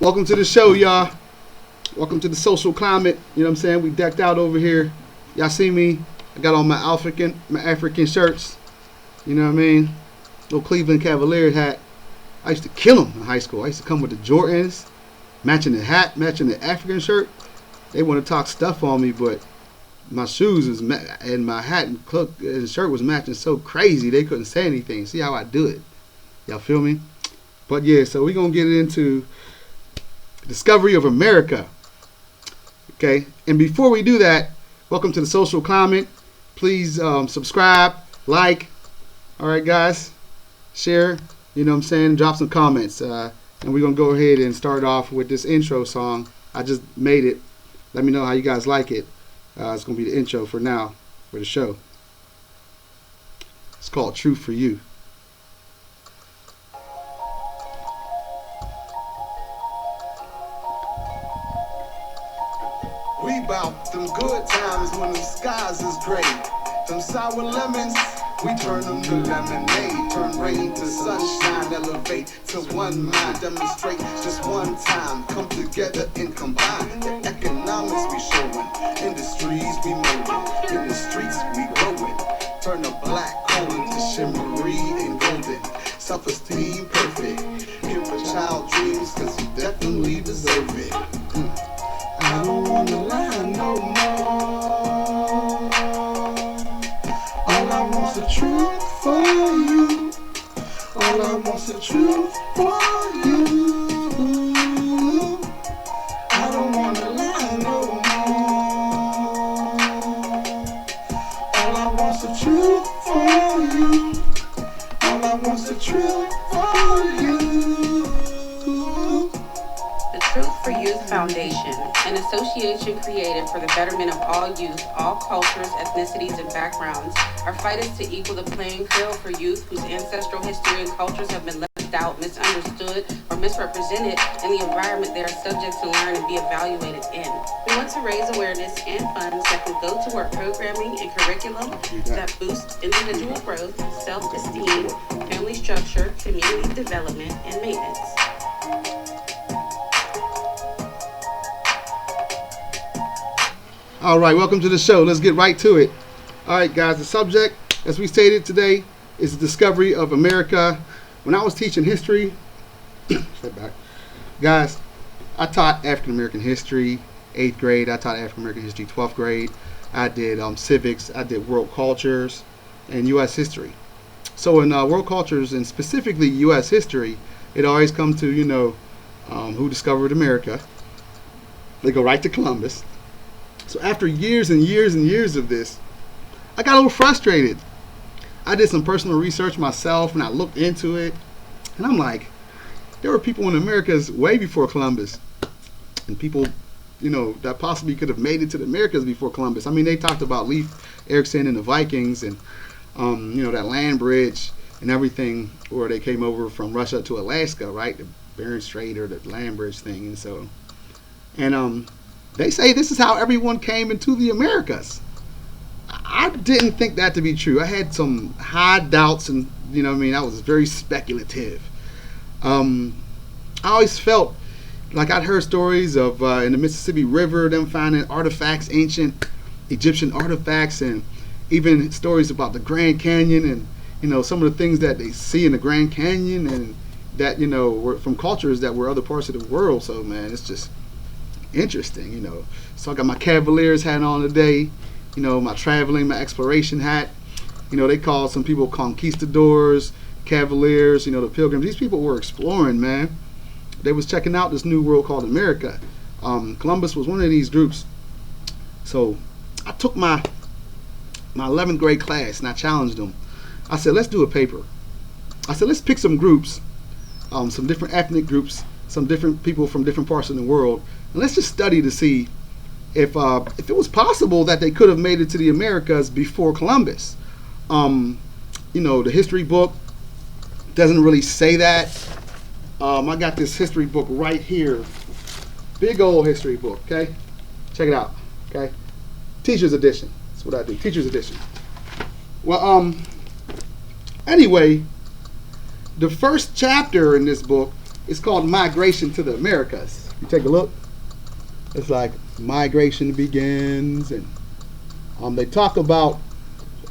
Welcome to the show, y'all. Welcome to the social climate. You know what I'm saying? We decked out over here. Y'all see me? I got on my African shirts. You know what I mean? Little Cleveland Cavaliers hat. I used to kill them in high school. I used to come with the Jordans, matching the hat, matching the African shirt. They want to talk stuff on me, but my shoes and my hat and shirt was matching so crazy they couldn't say anything. See how I do it? Y'all feel me? But yeah, so we're gonna get into discovery of America. Okay, and before we do that, welcome to the social climate. Please subscribe, like. All right, guys, share. You know what I'm saying? Drop some comments, and we're gonna go ahead and start off with this intro song. I just made it. Let me know how you guys like it. It's gonna be the intro for now for the show. It's called "Truth for You." We bout them good times when the skies is gray. Them sour lemons, we turn them to lemonade. Turn rain to sunshine, elevate to one mind. Demonstrate just one time, come together and combine. The economics we showing, industries we moving, in the streets we growing. Turn a black hole into shimmery and golden. Self-esteem perfect, give a child dreams cause you definitely deserve it. I don't wanna lie no more. All I want's the truth for you. All I want's the truth for you. I don't wanna lie no more. All I want's the truth for you. All I want's the truth for you. The Truth for Youth Foundation, an association created for the betterment of all youth, all cultures, ethnicities, and backgrounds, are fighters to equal the playing field for youth whose ancestral history and cultures have been left out, misunderstood, or misrepresented in the environment they are subject to learn and be evaluated in. We want to raise awareness and funds that can go toward programming and curriculum that boost individual growth, self-esteem, family structure, community development, and maintenance. All right, welcome to the show. Let's get right to it. All right, guys, the subject, as we stated today, is the discovery of America. When I was teaching history, step back, guys, I taught African American history, 8th grade. I taught African American history, 12th grade. I did civics. I did world cultures and U.S. history. So in world cultures and specifically U.S. history, it always comes to, who discovered America. They go right to Columbus. So after years and years and years of this, I got a little frustrated. I did some personal research myself and I looked into it. And I'm like, there were people in Americas way before Columbus. And people, that possibly could have made it to the Americas before Columbus. I mean, they talked about Leif Erikson and the Vikings and, that land bridge and everything where they came over from Russia to Alaska, right? The Bering Strait or the land bridge thing. And they say this is how everyone came into the Americas. I didn't think that to be true. I had some high doubts, and I was very speculative. I always felt like I'd heard stories of in the Mississippi River, them finding artifacts, ancient Egyptian artifacts, and even stories about the Grand Canyon, and some of the things that they see in the Grand Canyon, and that were from cultures that were other parts of the world. So man, it's just interesting, So I got my Cavaliers hat on today, my my exploration hat. They call some people conquistadors, Cavaliers, the Pilgrims. These people were exploring, man. They was checking out this new world called America. Columbus was one of these groups. So I took my 11th grade class and I challenged them. I said, let's do a paper. I said, let's pick some groups, some different ethnic groups, some different people from different parts of the world, and let's just study to see if it was possible that they could have made it to the Americas before Columbus. The history book doesn't really say that. I got this history book right here, big old history book. Okay, check it out. Okay, teacher's edition. That's what I do. Teacher's edition. Well, anyway, the first chapter in this book it's called Migration to the Americas. You take a look. It's like migration begins, and they talk about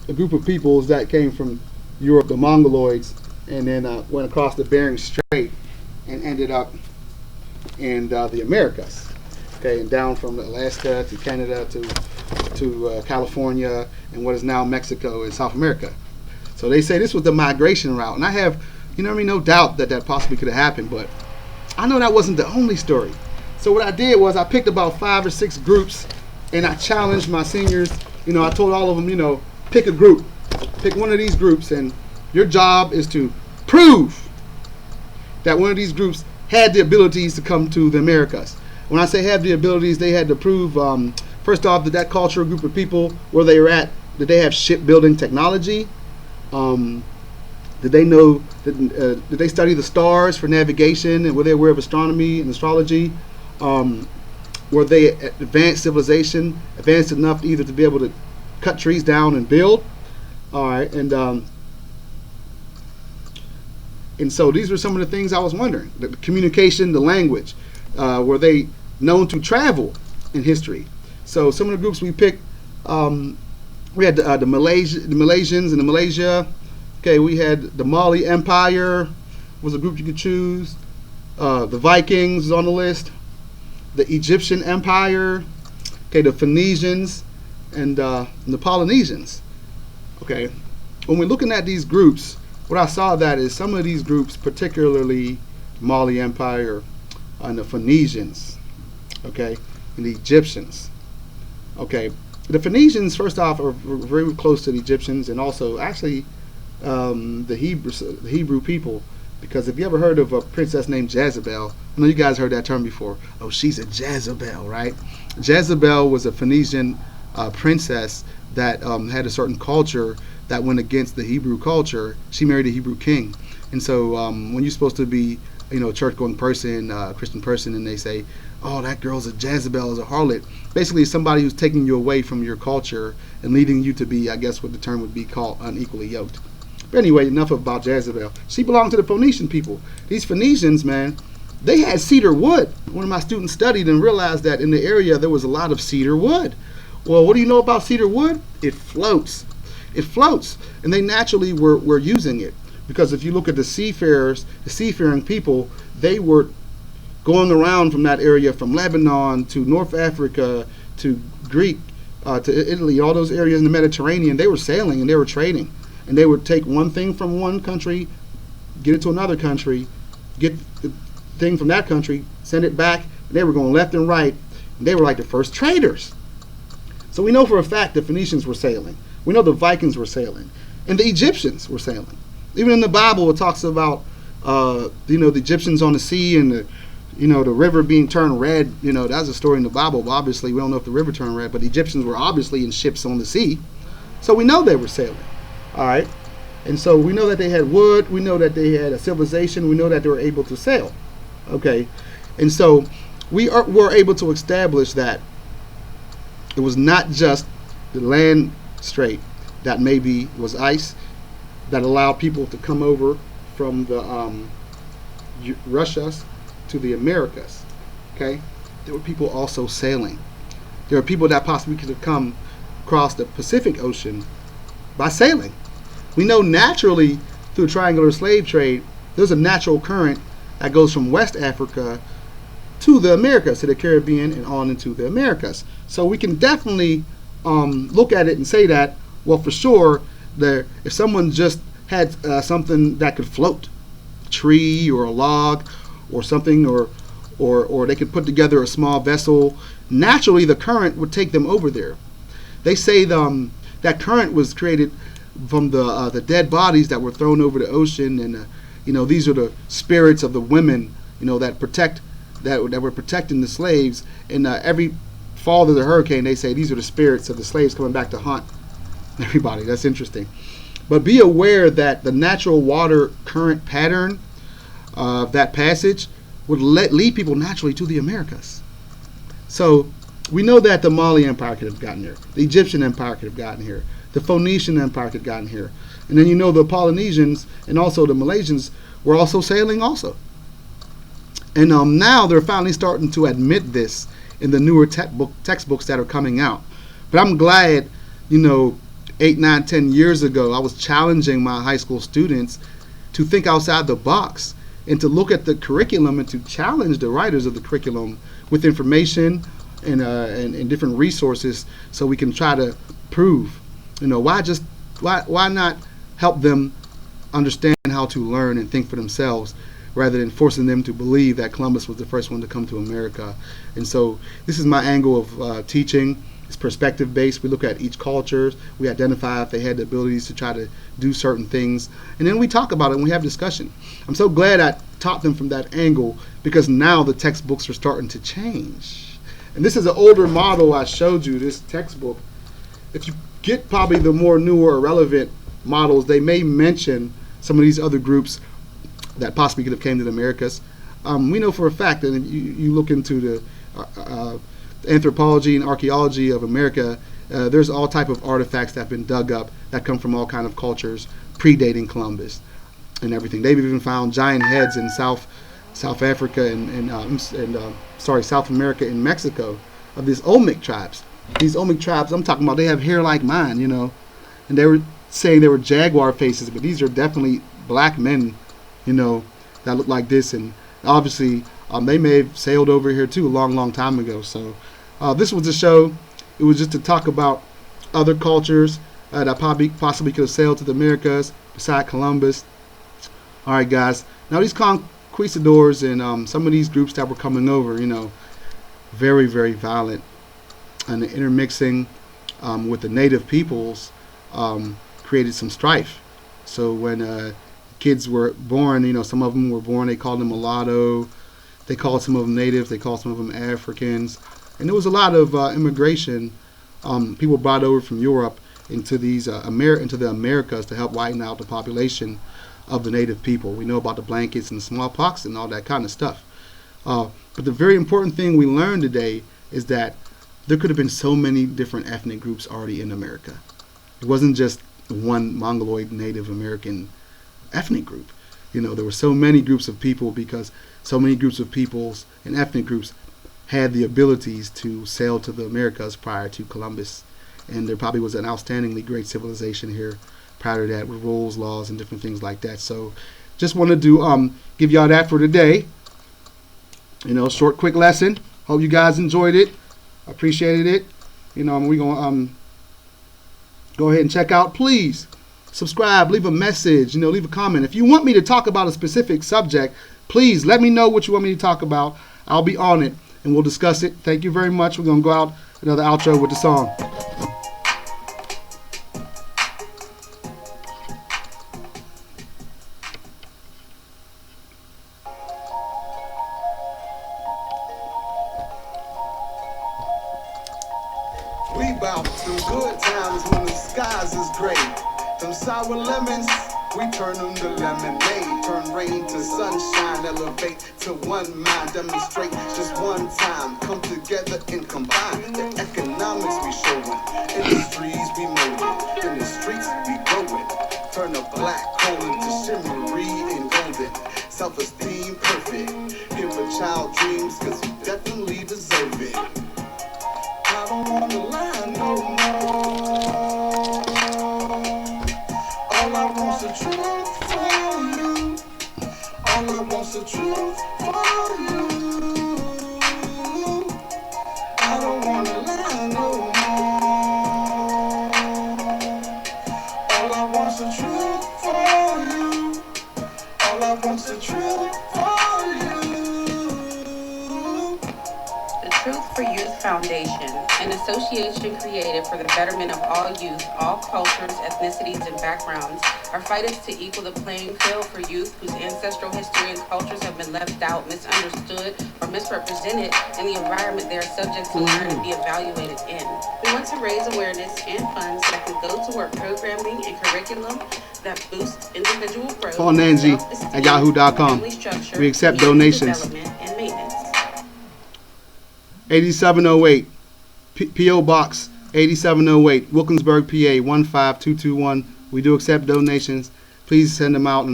a group of peoples that came from Europe, the Mongoloids, and then went across the Bering Strait and ended up in the Americas. Okay, and down from Alaska to Canada to California and what is now Mexico and South America. So they say this was the migration route, and I have, no doubt that possibly could have happened, but I know that wasn't the only story. So what I did was I picked about 5 or 6 groups, and I challenged my seniors. I told all of them, pick a group, pick one of these groups, and your job is to prove that one of these groups had the abilities to come to the Americas. When I say have the abilities, they had to prove, first off, that cultural group of people, where they were at, did they have shipbuilding technology? Did they know, did they study the stars for navigation, and were they aware of astronomy and astrology? Were they advanced civilization, advanced enough either to be able to cut trees down and build? All right, and so these were some of the things I was wondering. The communication, the language. Were they known to travel in history? So some of the groups we picked, we had the Malaysians in Malaysia. Okay, we had the Mali Empire was a group you could choose. The Vikings was on the list. The Egyptian Empire. Okay, the Phoenicians and the Polynesians. Okay, when we're looking at these groups, what I saw that is some of these groups, particularly Mali Empire and the Phoenicians, okay, and the Egyptians. Okay, the Phoenicians, first off, are very close to the Egyptians, and also actually the Hebrew people, because if you ever heard of a princess named Jezebel, I know you guys heard that term before. Oh, she's a Jezebel, right? Jezebel was a Phoenician princess that had a certain culture that went against the Hebrew culture. She married a Hebrew king, and so when you're supposed to be, a church-going person, Christian person, and they say, "Oh, that girl's a Jezebel, is a harlot," basically it's somebody who's taking you away from your culture and leading you to be, I guess, what the term would be called, unequally yoked. But anyway, enough about Jezebel. She belonged to the Phoenician people. These Phoenicians, man, they had cedar wood. One of my students studied and realized that in the area there was a lot of cedar wood. Well, what do you know about cedar wood? It floats. It floats. And they naturally were using it. Because if you look at the seafarers, the seafaring people, they were going around from that area, from Lebanon to North Africa to Greek, to Italy, all those areas in the Mediterranean. They were sailing and they were trading. And they would take one thing from one country, get it to another country, get the thing from that country, send it back, and they were going left and right. And they were like the first traders. So we know for a fact the Phoenicians were sailing. We know the Vikings were sailing. And the Egyptians were sailing. Even in the Bible, it talks about, the Egyptians on the sea and the river being turned red. That's a story in the Bible. But obviously, we don't know if the river turned red, but the Egyptians were obviously in ships on the sea. So we know they were sailing. All right. And so we know that they had wood. We know that they had a civilization. We know that they were able to sail. Okay. And so were able to establish that it was not just the land strait that maybe was ice that allowed people to come over from the Russia to the Americas. Okay. There were people also sailing. There were people that possibly could have come across the Pacific Ocean by sailing. We know naturally through triangular slave trade, there's a natural current that goes from West Africa to the Americas, to the Caribbean, and on into the Americas. So we can definitely look at it and say that, well, for sure, if someone just had something that could float, a tree or a log or something, or they could put together a small vessel, naturally the current would take them over there. They say that current was created from the dead bodies that were thrown over the ocean, and these are the spirits of the women that were protecting the slaves. And every fall of the hurricane, they say these are the spirits of the slaves coming back to haunt everybody. That's interesting. But be aware that the natural water current pattern of that passage would lead people naturally to the Americas. So we know that the Mali Empire could have gotten here. The Egyptian Empire could have gotten here. The Phoenician Empire could have gotten here. And then the Polynesians and also the Malaysians were also sailing also. And now they're finally starting to admit this in the newer textbooks that are coming out. But I'm glad, 8, 9, 10 years ago, I was challenging my high school students to think outside the box and to look at the curriculum and to challenge the writers of the curriculum with information and different resources, so we can try to prove, why not help them understand how to learn and think for themselves, rather than forcing them to believe that Columbus was the first one to come to America. And so this is my angle of teaching. It's perspective based. We look at each culture, we identify if they had the abilities to try to do certain things, and then we talk about it and we have discussion. I'm so glad I taught them from that angle, because now the textbooks are starting to change. And this is an older model I showed you, this textbook. If you get probably the more newer or relevant models, they may mention some of these other groups that possibly could have came to the Americas. We know for a fact that you look into the anthropology and archaeology of America, there's all type of artifacts that have been dug up that come from all kind of cultures predating Columbus and everything. They've even found giant heads in South Africa and South America and Mexico of these Olmec tribes. These Olmec tribes I'm talking about, they have hair like mine, and they were saying they were jaguar faces, but these are definitely black men, that look like this. And obviously they may have sailed over here too a long time ago. So this was a show. It was just to talk about other cultures that possibly could have sailed to the Americas beside Columbus. All right, guys. Now these conquistadors and some of these groups that were coming over, very, very violent, and the intermixing with the native peoples created some strife. So when kids were born, some of them were born, they called them mulatto, they called some of them natives, they called some of them Africans, and there was a lot of immigration, people brought over from Europe into into the Americas to help whiten out the population of the native people. We know about the blankets and the smallpox and all that kind of stuff. But the very important thing we learned today is that there could have been so many different ethnic groups already in America. It wasn't just one Mongoloid Native American ethnic group. There were so many groups of people, because so many groups of peoples and ethnic groups had the abilities to sail to the Americas prior to Columbus. And there probably was an outstandingly great civilization here prior to that, with rules, laws, and different things like that. So just wanted to give y'all that for today. Short, quick lesson. Hope you guys enjoyed it. Appreciated it. We're going to go ahead and check out. Please subscribe, leave a message, leave a comment. If you want me to talk about a specific subject, please let me know what you want me to talk about. I'll be on it and we'll discuss it. Thank you very much. We're going to go out another outro with the song. We bout them good times when the skies is gray. Them sour lemons, we turn them to lemonade. Turn rain to sunshine, elevate to one mind. Demonstrate just one time, come together and combine. The economics we showing, industries we molding, in the streets we growing. Turn a black coal into shimmery and golden. Self-esteem perfect, give a child dreams, cause you definitely deserve it. I don't wanna lie no more. All I want's the truth for you. All I want's the truth for you. I don't wanna lie no more. All I want's the truth for you. All I want's the truth for you. The Truth for Youth Foundation, an association created for the betterment of all youth, all cultures, ethnicities, and backgrounds, are fighters to equal the playing field for youth whose ancestral history and cultures have been left out, misunderstood, or misrepresented in the environment they are subject to learn and be evaluated in. We want to raise awareness and funds that can go toward programming and curriculum that boost individual growth, Call Nancy at yahoo.com. We accept donations. Development and maintenance. 8708 P.O. Box 8708 Wilkinsburg, PA 15221. We do accept donations. Please send them out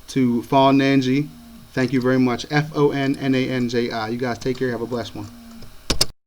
to Fawn Nanji Thank you very much. FONNANJI. You guys take care. Have a blessed one.